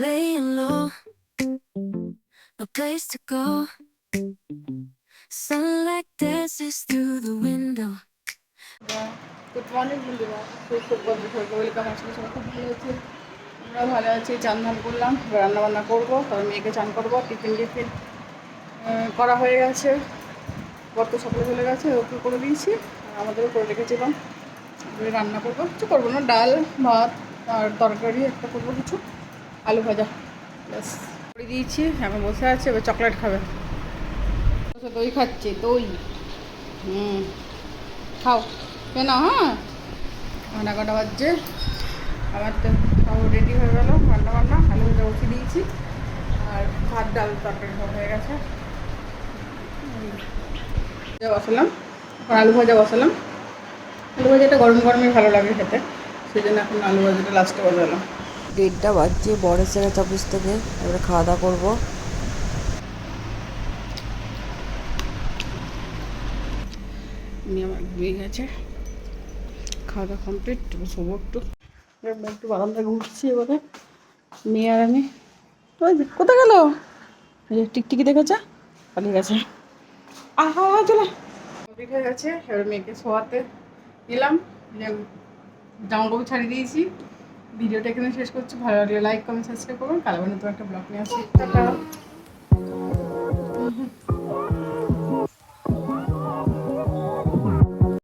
laying low, no place to go. Sunlight dances through the window. Good morning বন্ধুরা, সুপ্রভাত welcome. আসলে সবাই খুব ভালো আছে, আমরা ভালো আছি। চান ধান করলাম, এবার রান্নাবান্না করবো, তারপর মেয়েকে চান করবো। টিফিন করা হয়ে গেছে, বর তো সকালে চলে গেছে, ওকে করে দিয়েছি, আর আমাদেরও করে রেখেছিলাম। এবারে রান্না করবো, কিছু করবো না, ডাল ভাত আর তরকারি একটা করবো, কিছু আলু ভাজা ব্যাস করে দিয়েছি। এখন বসে আছে, এবার চকলেট খাবে। বসে দই খাচ্ছি, দই। খাও, কেন? হ্যাঁ, ঘন্টা কটা বাজছে, আমার তো সব রেডি হয়ে গেল। রান্নাবান্না আলু ভাজা বসিয়ে দিয়েছি, আর ভাত ডাল তরকারি সব হয়ে গেছে। বসালাম, এখন আলু ভাজা বসালাম। আলু ভাজাটা গরম গরমই ভালো লাগে খেতে, সেই জন্য এখন আলু ভাজাটা লাস্টে বসালাম। 1:30 বাজছে, বর এসে গেছে অফিস থেকে, এবারে খাওয়া দাওয়া করবো। উনি আমার ঘুমিয়ে গেছে, খাওয়া দাওয়া কমপ্লিট। এবার শোবো একটু, একটু বারান্দায় ঘুরছি এবারে মেয়ে আর আমি। ওই যে কোথায় গেল, এই যে টিকটিকি দেখেছে, পালিয়ে গেছে। আহা চলে কমপ্লিট হয়ে গেছে। এবার মেয়েকে শোয়াতে নিলাম, জামা কাপড় ছাড়িয়ে দিয়েছি। ভিডিওটা এখানে শেষ করছি। ভালো লাগলে লাইক কমেন্ট সাবস্ক্রাইব করুন। কালকে নতুন একটা ব্লগ নিয়ে আসছি। টাটা।